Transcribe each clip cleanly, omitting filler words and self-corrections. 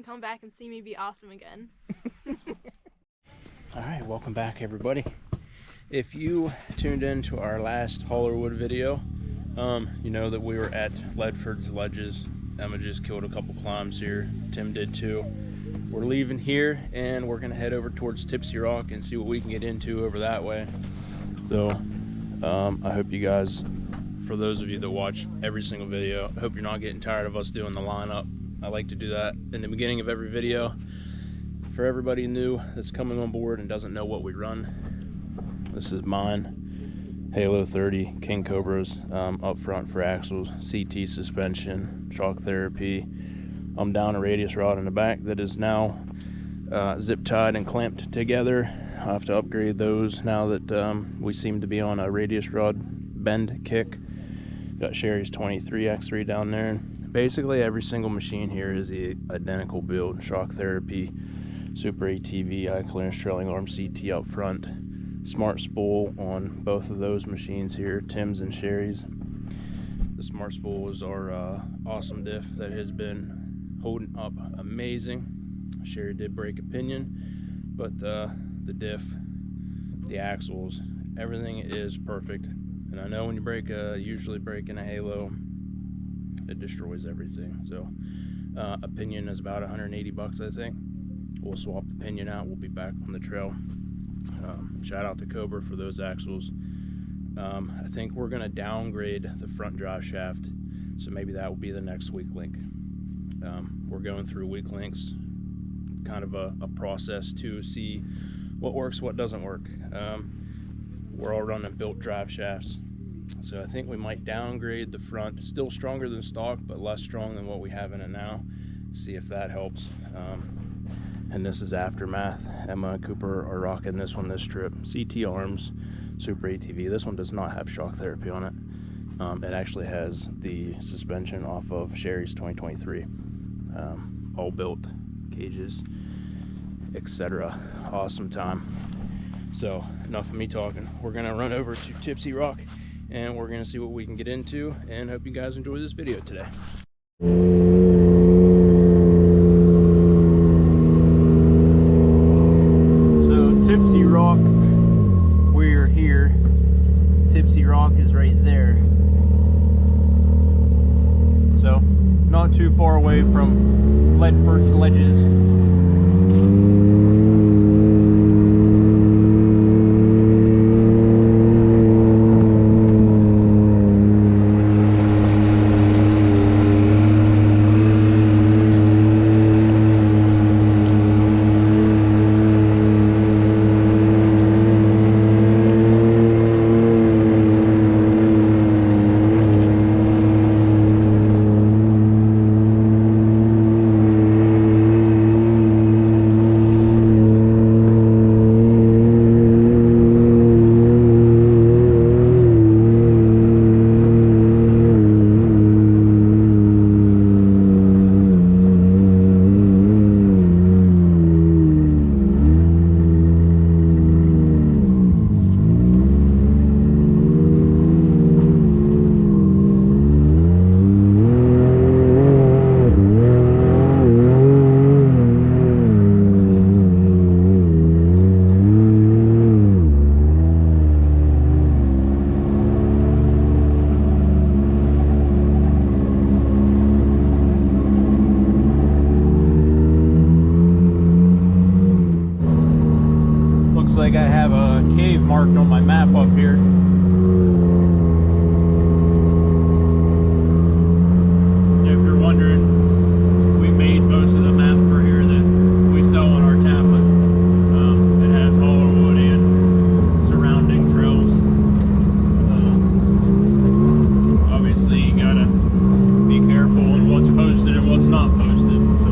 come back and see me be awesome again. Alright, welcome back everybody. If you tuned in to our last Hollerwood video, you know that we were at Ledford's Ledges. Emma just killed a couple climbs here. Tim did too. We're leaving here and we're gonna head over towards Tipsy Rock and see what we can get into over that way. So I hope you guys, for those of you that watch every single video, I hope you're not getting tired of us doing the lineup. I like to do that in the beginning of every video. For everybody new that's coming on board and doesn't know what we run, this is mine, Halo 30 King Cobras, up front for axles, CT suspension, shock therapy. I'm down a radius rod in the back that is now zip tied and clamped together. I have to upgrade those now that we seem to be on a radius rod bend kick. Got Sherry's 23x3 down there. Basically every single machine here is the identical build. Shock therapy, super ATV, eye clearance, trailing arm, CT up front, smart spool on both of those machines here, Tim's and Sherry's. The smart spool is our awesome diff that has been holding up amazing. Sherry did break a pinion, but the diff, the axles, everything is perfect. And I know when you usually break in a Halo, it destroys everything. So a pinion is about 180 bucks, I think. We'll swap the pinion out. We'll be back on the trail. Shout out to Cobra for those axles. I think we're gonna downgrade the front drive shaft, so maybe that will be the next weak link. We're going through weak links, kind of a process to see what works, what doesn't work. We're all running built drive shafts, so I think we might downgrade the front. Still stronger than stock, but less strong than what we have in it now. See if that helps. And this is Aftermath. Emma and Cooper are rocking this one this trip. CT arms, super ATV. This one does not have shock therapy on it. It actually has the suspension off of Sherry's 2023. All built, cages, etc. Awesome time. So enough of me talking. We're gonna run over to Tipsy Rock and we're gonna see what we can get into, and hope you guys enjoy this video today. So Tipsy Rock, we're here. Tipsy Rock is right there. So not too far away from Ledford's Ledges. Like I have a cave marked on my map up here. If you're wondering, we made most of the map for here that we sell on our tablet. It has Hollerwood and surrounding trails. Obviously you gotta be careful on what's posted and what's not posted. So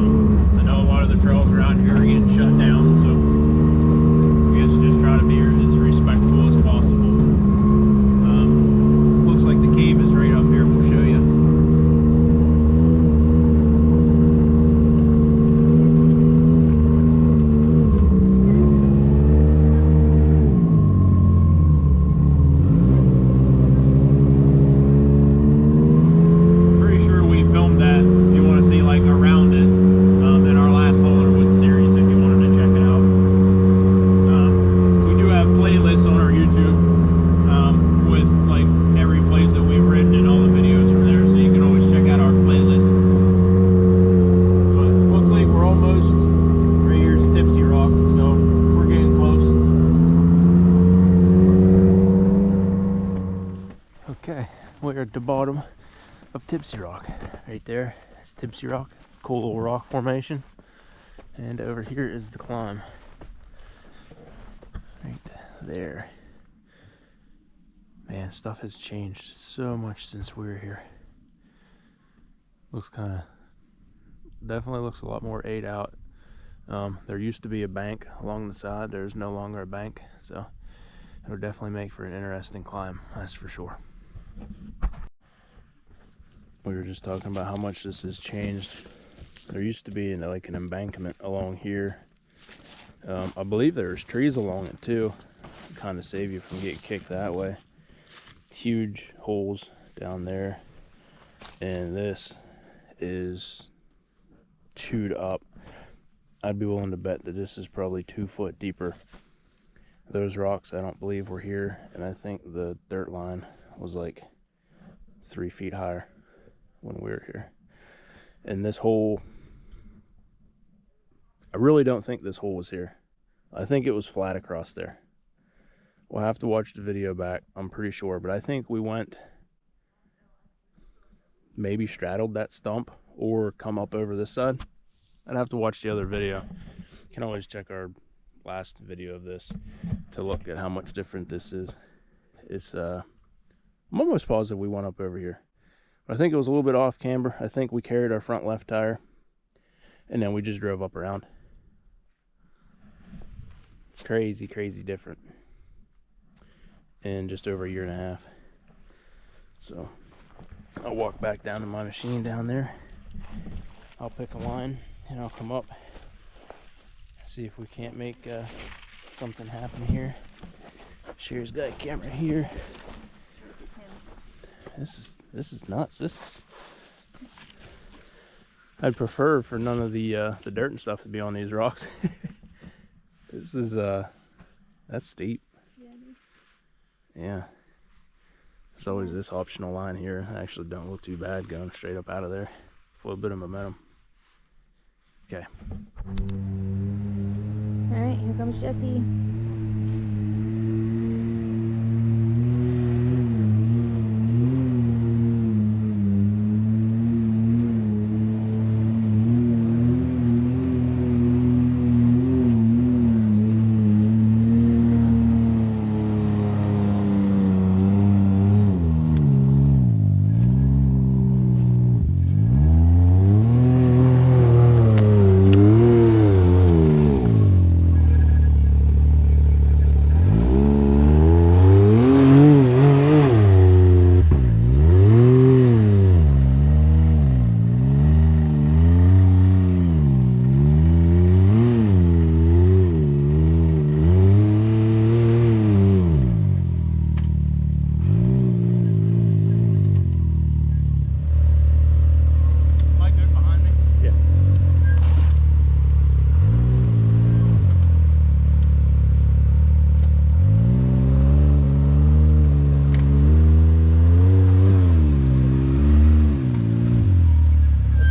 I know a lot of the trails around here are getting shut down, so just try to be as respectful as possible. of Tipsy Rock. Right there, it's Tipsy Rock. It's a cool little rock formation. And over here is the climb. Right there. Man, stuff has changed so much since we were here. Looks kind of, definitely looks a lot more ate out. There used to be a bank along the side. There's no longer a bank, so it would definitely make for an interesting climb, that's for sure. We were just talking about how much this has changed. There used to be like an embankment along here. I believe there's trees along it too, kind of save you from getting kicked that way. Huge holes down there, and this is chewed up. I'd be willing to bet that this is probably 2 foot deeper. Those rocks I don't believe were here, and I think the dirt line was like 3 feet higher when we were here. And this hole, I really don't think this hole was here. I think it was flat across there. We'll have to watch the video back, I'm pretty sure, but I think we went, maybe straddled that stump or come up over this side. I'd have to watch the other video. You can always check our last video of this to look at how much different this is. It's I'm almost positive we went up over here, but I think it was a little bit off camber. I think we carried our front left tire and then we just drove up around. It's crazy, crazy different in just over a year and a half. So I'll walk back down to my machine down there. I'll pick a line and I'll come up, see if we can't make something happen here. Shear's got a camera here. This is nuts. I'd prefer for none of the dirt and stuff to be on these rocks. This is that's steep. Yeah. There's always this optional line here. I actually don't look too bad going straight up out of there. With a little bit of momentum. Okay. Alright, here comes Jesse.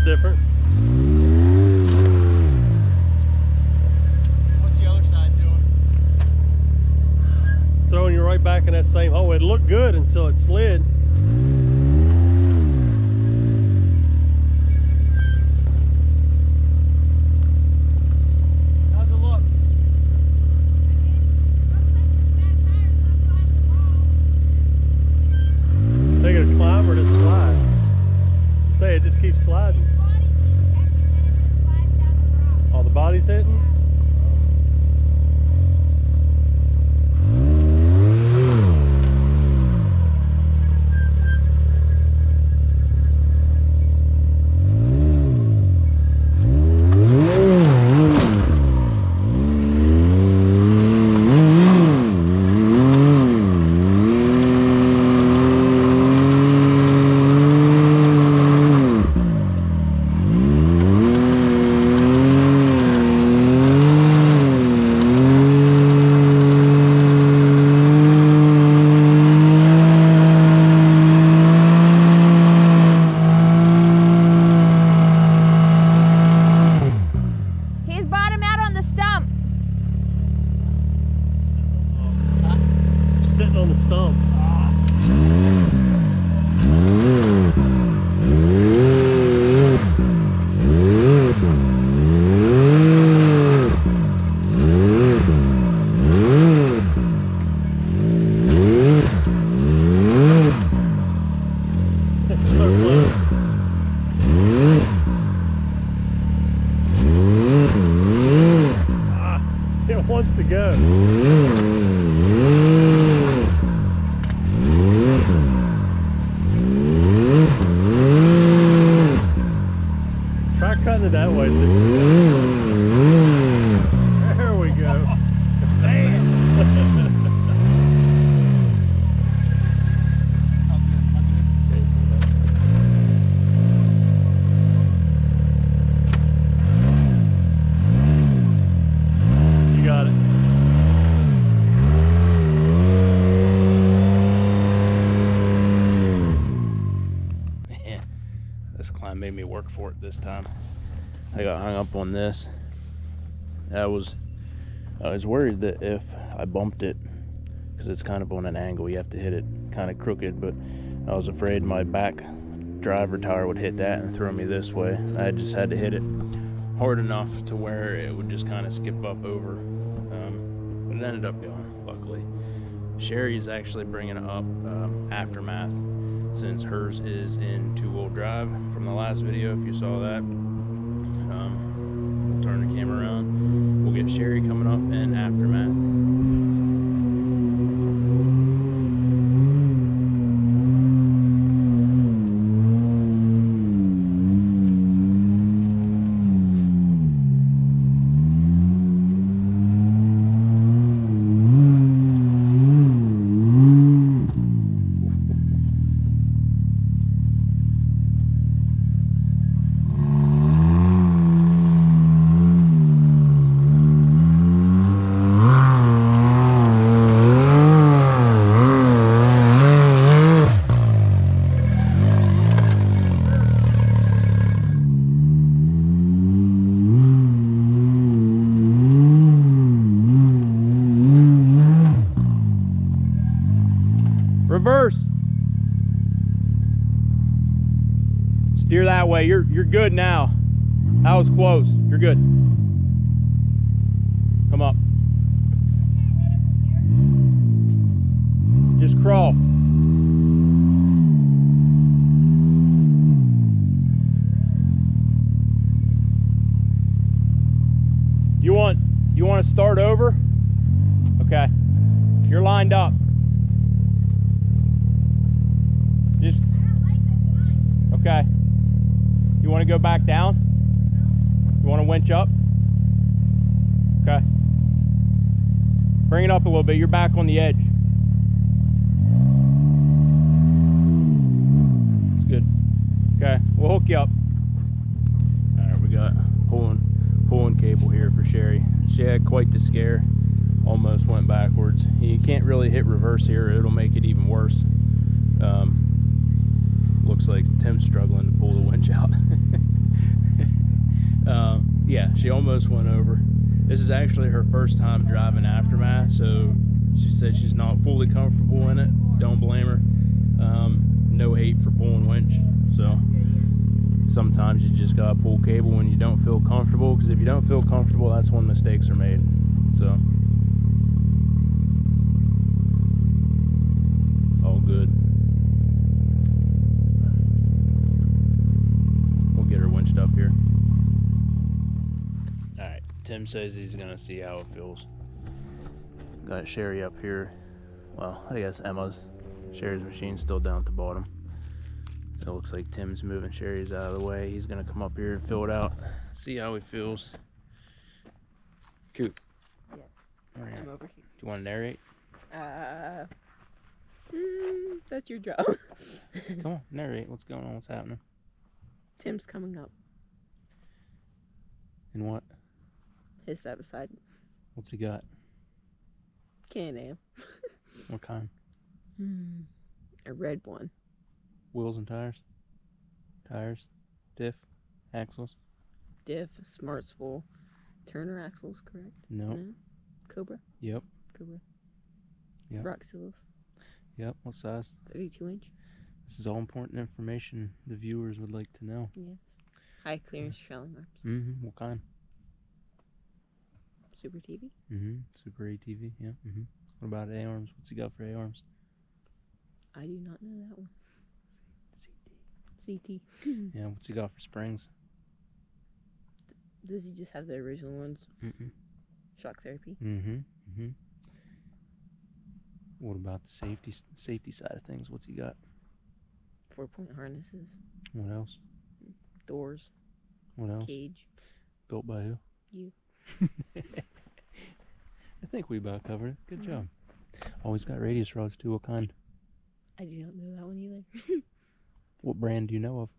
Different. What's the other side doing? It's throwing you right back in that same hole. It looked good until it slid. How's it look? Take it a climb or just slide? Say it just keeps sliding. Oh, the body's hitting? Sitting on the stump. Try cutting it that way. See. There we go. You got it. Man, this climb made me work for it this time. I got hung up on this. I was worried that if I bumped it, because it's kind of on an angle, you have to hit it kind of crooked, but I was afraid my back driver tire would hit that and throw me this way. I just had to hit it hard enough to where it would just kind of skip up over, but it ended up going, luckily. Sherry's actually bringing up Aftermath, since hers is in 2-wheel drive from the last video, if you saw that. We'll turn the camera around. We'll get Sherry coming up in Aftermath. Reverse. Steer that way. You're good now. That was close. You're good. Come up. Just crawl. You want to start over? Okay. You're lined up. Just okay. You want to go back down? You want to winch up? Okay. Bring it up a little bit. You're back on the edge. It's good. Okay, we'll hook you up. All right, we got pulling cable here for Sherry. She had quite the scare. Almost went backwards. You can't really hit reverse here. It'll make it even worse. Looks like Tim's struggling to pull the winch out. Yeah, she almost went over. This is actually her first time driving Aftermath, so she said she's not fully comfortable in it. Don't blame her. No hate for pulling winch. So sometimes you just gotta pull cable when you don't feel comfortable, because if you don't feel comfortable, that's when mistakes are made. So all good. We'll get her winched up here. Alright, Tim says he's gonna see how it feels. Got Sherry up here. Well, I guess Emma's. Sherry's machine's still down at the bottom. It looks like Tim's moving Sherry's out of the way. He's gonna come up here and fill it out. See how he feels. Coop. Yes. I'm over here. Do you want to narrate? That's your job. Come on, narrate. What's going on? What's happening? Tim's coming up. And what? His side by side. What's he got? Can-Am. What kind? A red one. Wheels and tires? Tires? Diff? Axles? Diff, Smarts full. Turner axles, correct? No. No? Cobra? Yep. Cobra. Yep. Roxxzillas. Yep. What size? 32 inch. This is all important information the viewers would like to know. Yes. High clearance trailing arms. Mm-hmm. What kind? Super TV. Mm-hmm. Super ATV. Yeah. Mm-hmm. What about A-arms? What's he got for A-arms? I do not know that one. CT. Yeah. What's he got for springs? Does he just have the original ones? Mm-mm. Shock therapy. What about the safety side of things? What's he got? 4-point harnesses. What else? Doors. What else? Cage. Built by who? You. I think we about covered it. Good job. Always got radius rods too. What kind? I do not know that one either. What brand do you know of?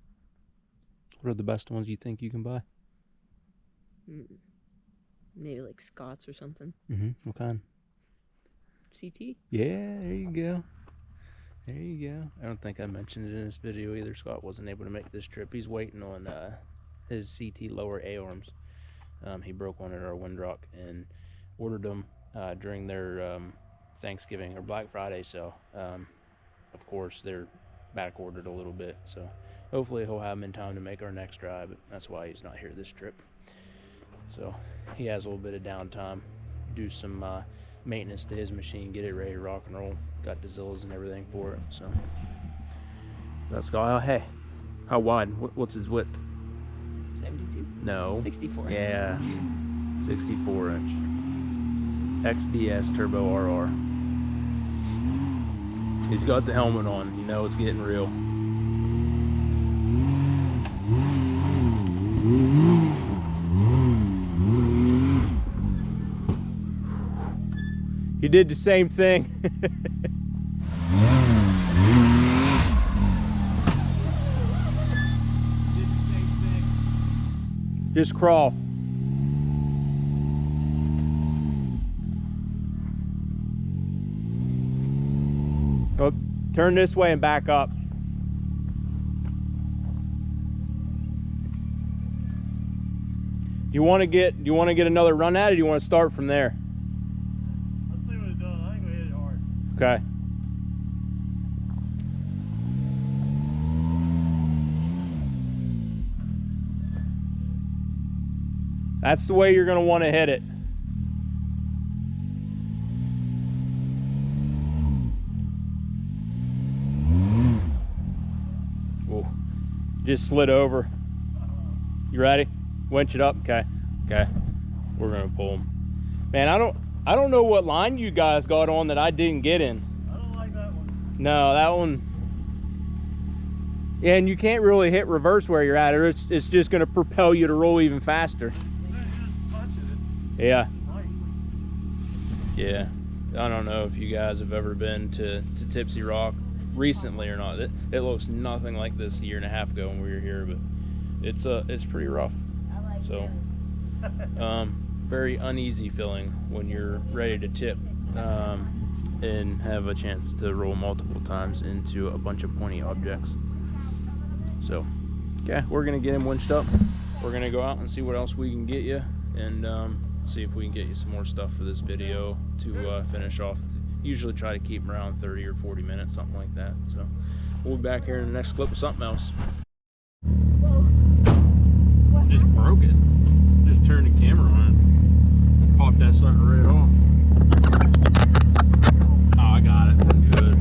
What are the best ones you think you can buy? Maybe like Scott's or something. What kind? CT? Yeah, there you go. There you go. I don't think I mentioned it in this video either. Scott wasn't able to make this trip. He's waiting on his CT lower A-arms. He broke one at our Windrock and ordered them during their Thanksgiving or Black Friday sale. Of course, they're back ordered a little bit, so hopefully he'll have them in time to make our next drive, but that's why he's not here this trip. So he has a little bit of downtime, do some maintenance to his machine, get it ready to rock and roll. Got the Zillas and everything for it. So that's Scott. Hey, how wide? What's his width? 72. No. 64. Yeah, 64 inch. XDS Turbo RR. He's got the helmet on. You know it's getting real. He did the same thing. Just crawl. Oh, turn this way and back up. Do you want to get another run at it, or do you want to start from there? Let's see what it does. I ain't gonna hit it hard. Okay. That's the way you're going to want to hit it. Whoa. Just slid over. You ready? Winch it up. Okay. Okay. We're going to pull them. Man, I don't know what line you guys got on that I didn't get in. I don't like that one. No, that one. Yeah, and you can't really hit reverse where you're at. It's just going to propel you to roll even faster. Yeah. Yeah. I don't know if you guys have ever been to Tipsy Rock recently or not. It looks nothing like this a year and a half ago when we were here, but it's pretty rough. So very uneasy feeling when you're ready to tip and have a chance to roll multiple times into a bunch of pointy objects. So yeah, we're gonna get him winched up. We're gonna go out and see what else we can get you, and see if we can get you some more stuff for this video to finish off. Usually try to keep them around 30 or 40 minutes, something like that. So we'll be back here in the next clip with something else. Just broke it. Just turned the camera on and popped that sucker right off. Oh, I got it. Good.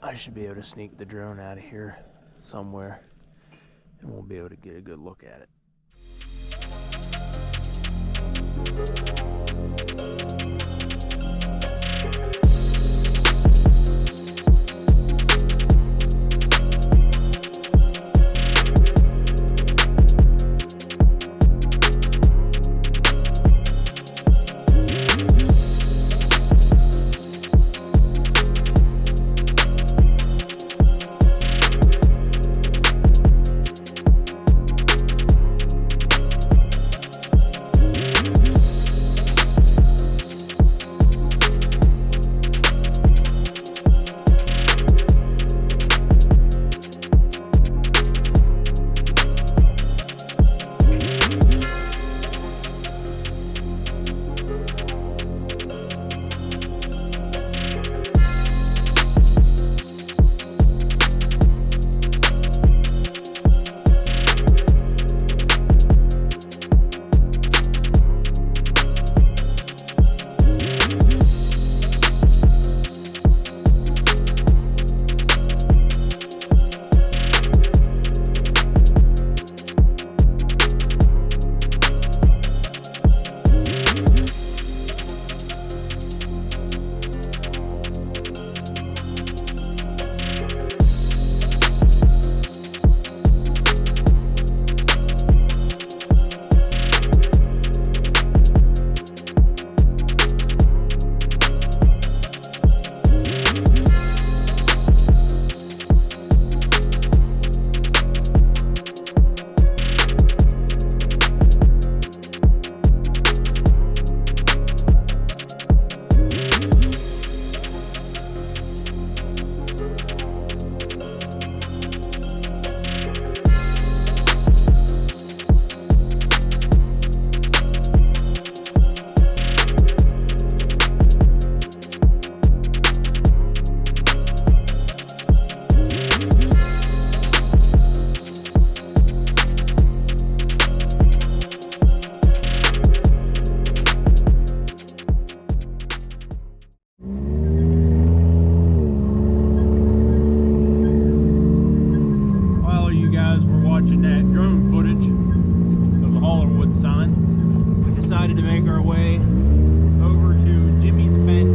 I should be able to sneak the drone out of here somewhere, and we'll be able to get a good look at it. Decided to make our way over to Jimmy's Bend.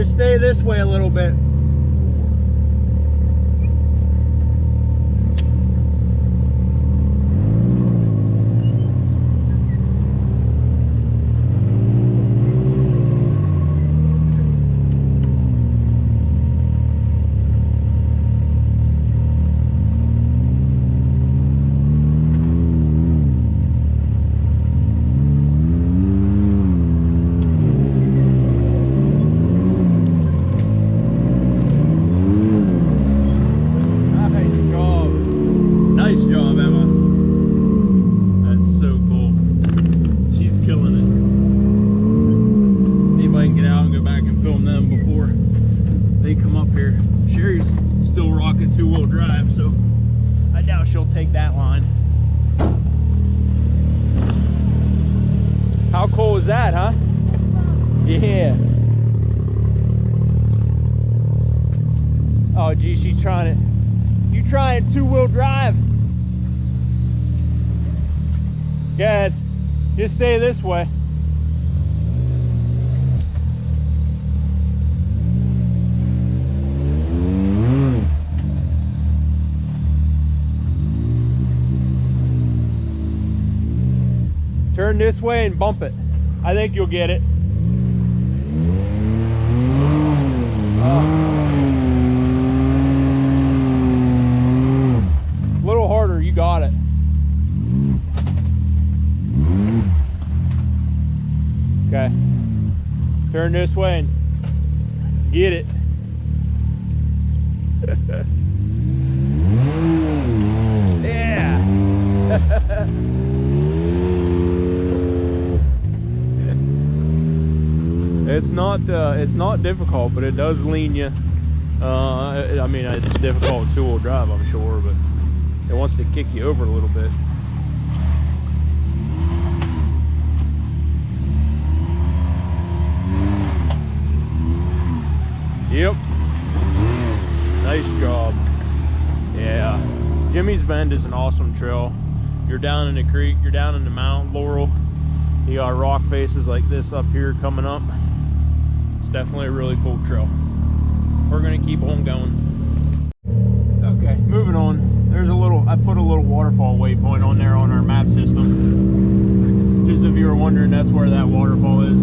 Stay this way a little bit. Two-wheel drive, so I doubt she'll take that line. How cool was that, huh? Yeah. Oh, gee, she's trying it. You trying two-wheel drive? Good. Just stay this way. Turn this way and bump it. I think you'll get it. A little harder, you got it. Okay. Turn this way and get it. Yeah. It's not difficult, but it does lean you. I mean, it's difficult two-wheel drive, I'm sure, but it wants to kick you over a little bit. Yep. Nice job. Yeah. Jimmy's Bend is an awesome trail. You're down in the creek, you're down in the Mount Laurel. You got rock faces like this up here coming up. It's definitely a really cool trail. We're gonna keep on going. Okay, moving on. There's a little, I put a little waterfall waypoint on there on our map system. Just if you were wondering, that's where that waterfall is.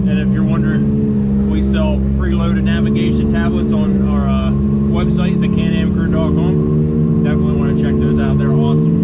And if you're wondering, we sell preloaded navigation tablets on our website, thecanamcrew.com. Definitely want to check those out. They're awesome.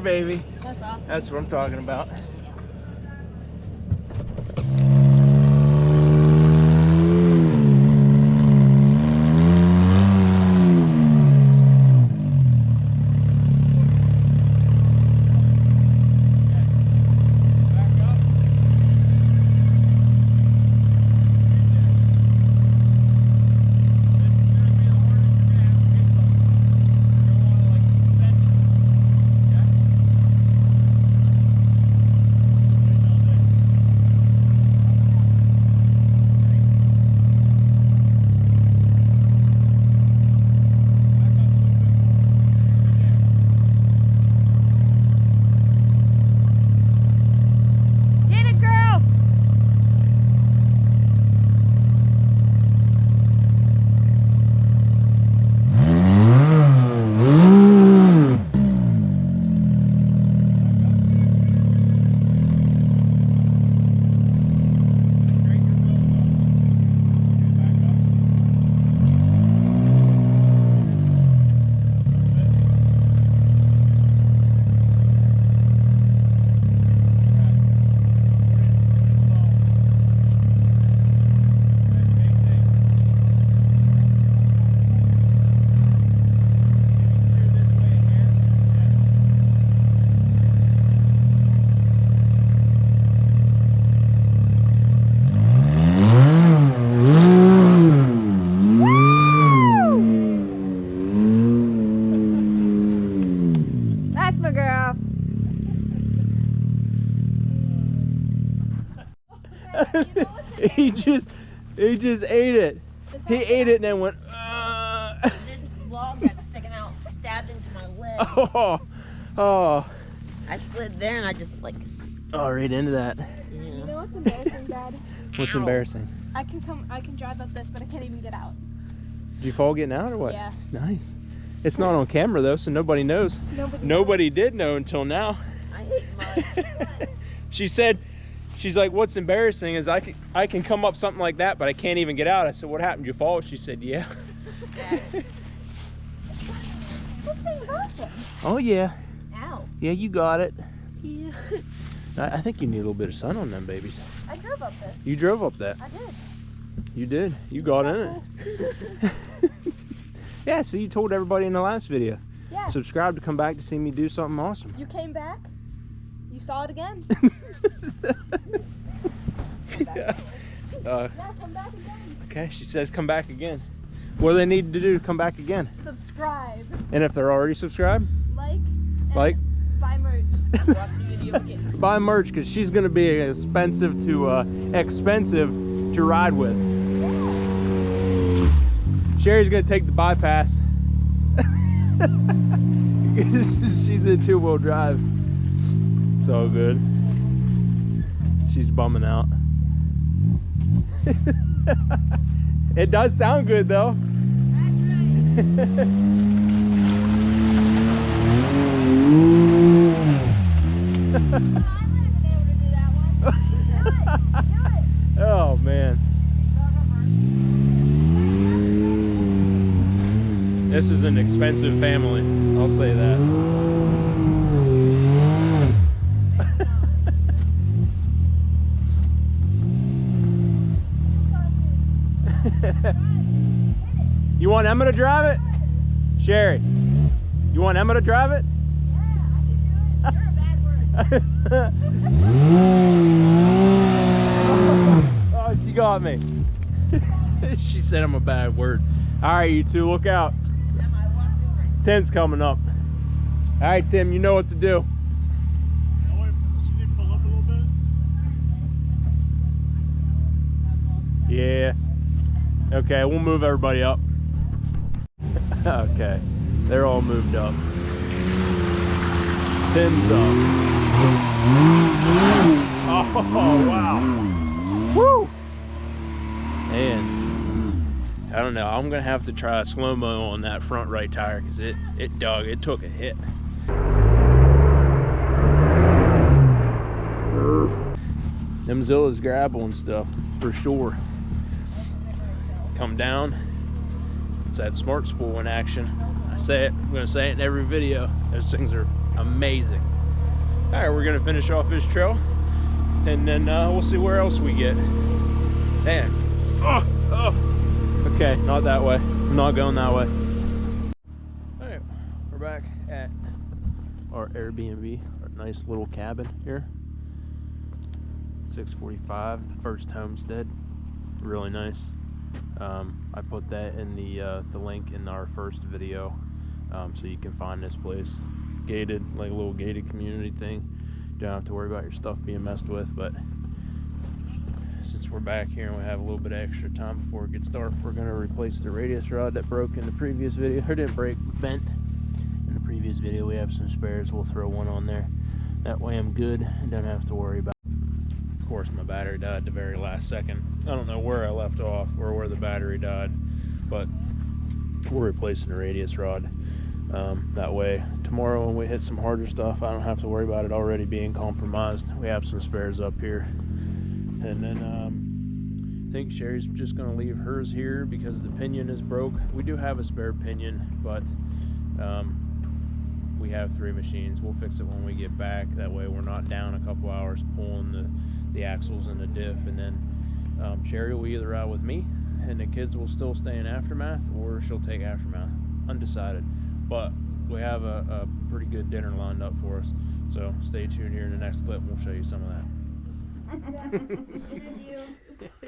baby. That's awesome. That's what I'm talking about. That's my girl. he just ate it. He ate it and then went. This log got sticking out, stabbed into my leg. Oh. I slid there and I just like. Oh, right into that. You know what's embarrassing, Dad? What's Ow. embarrassing? I can drive up this, but I can't even get out. Did you fall getting out or what? Yeah. Nice. It's not on camera though, so nobody knows. Nobody did know until now. I hate mud. She said, she's like, what's embarrassing is I can come up something like that, but I can't even get out. I said, what happened? Did you fall? She said, yeah. This thing's awesome. Oh yeah. Ow. Yeah, you got it. Yeah. I think you need a little bit of sun on them babies. I drove up this. You drove up that. I did. You did. You got in it. Yeah, so you told everybody in the last video. Yeah. Subscribe to come back to see me do something awesome. You came back. You saw it again. Yeah. Yeah, come back again. Okay, she says come back again. What do they need to do to come back again? Subscribe, And if they're already subscribed, and like, buy merch. Watch the video again. buy merch because she's gonna be expensive to ride with. Sherry's gonna take the bypass. She's in 2-wheel drive. It's all good. She's bumming out. It does sound good though. Oh man. This is an expensive family, I'll say that. You want Emma to drive it? Sherry, you want Emma to drive it? Yeah, I can do it. You're a bad word. Oh, she got me. She said I'm a bad word. All right, you two, look out. Tim's coming up. All right, Tim, you know what to do. Yeah. Okay, we'll move everybody up. Okay, they're all moved up. Tim's up. Oh, wow. Woo! And I don't know, I'm gonna have to try a slow-mo on that front right tire because it took a hit. Them Zillas grabbling stuff for sure. Come down. It's that smart spool in action. I say it, I'm gonna say it in every video. Those things are amazing. Alright, we're gonna finish off this trail, and then we'll see where else we get. Damn. Oh. Okay, not that way. I'm not going that way. Alright, we're back at our Airbnb, our nice little cabin here. 645, the first homestead. Really nice. I put that in the link in our first video, so you can find this place. Gated, like a little gated community thing. Don't have to worry about your stuff being messed with. But since we're back here and we have a little bit of extra time before it gets dark, we're gonna replace the radius rod that broke in the previous video. Or didn't break, bent in the previous video. We have some spares. We'll throw one on there. That way I'm good and don't have to worry about it. Of course, my battery died the very last second. I don't know where I left off or where the battery died, but we're replacing the radius rod. That way tomorrow when we hit some harder stuff, I don't have to worry about it already being compromised. We have some spares up here. And then I think Sherry's just going to leave hers here because the pinion is broke. We do have a spare pinion, but we have 3 machines. We'll fix it when we get back. That way we're not down a couple hours pulling the axles and the diff. And then Sherry will either ride with me and the kids will still stay in Aftermath, or she'll take Aftermath. Undecided. But we have a pretty good dinner lined up for us. So stay tuned here in the next clip and we'll show you some of that.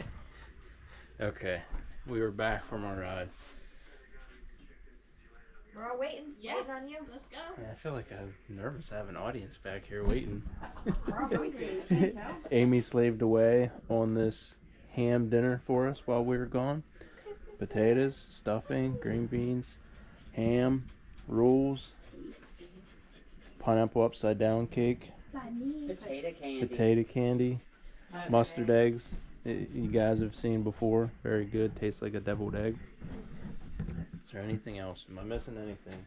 Okay, we were back from our ride. We're all waiting. Yeah. Waiting on you. Let's go. I feel like I'm nervous. I have an audience back here waiting. We're all waiting. You can't tell. Amy slaved away on this ham dinner for us while we were gone. Potatoes, stuffing, green beans, ham, rolls, pineapple upside down cake, potato candy, mustard eggs. You guys have seen before. Very good. Tastes like a deviled egg. Is there anything else? Am I missing anything?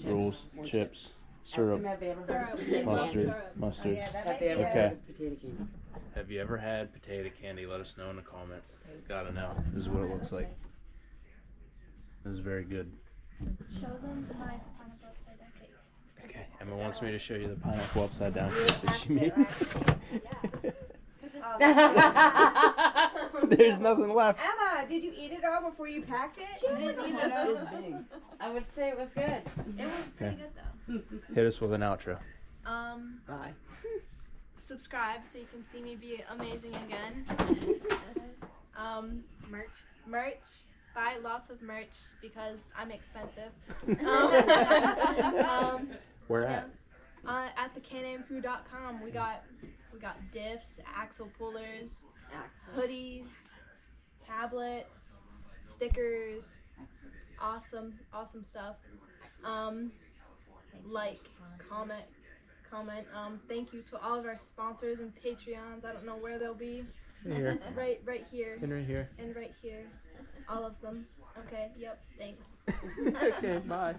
Rolls, chips, syrup, mustard. Okay. Have you ever had potato candy? Let us know in the comments. Gotta know. This is what it looks like. This is very good. Show them my pineapple upside down cake. Okay, Emma wants me to show you the pineapple upside down cake that she made. There's nothing left. Emma, did you eat it all before you packed it? She didn't eat it all. I would say it was good. It was pretty good though. Hit us with an outro. Bye. Subscribe so you can see me be amazing again. Merch. Buy lots of merch because I'm expensive. Where at? At thecanamcrew.com. We got diffs, axle pullers, hoodies, tablets, stickers, awesome stuff. Like, comment. Thank you to all of our sponsors and Patreons. I don't know where they'll be. Here. Right here. And right here. And right here. All of them. Okay, yep, thanks. Okay, bye.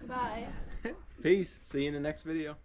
Bye. Peace. See you in the next video.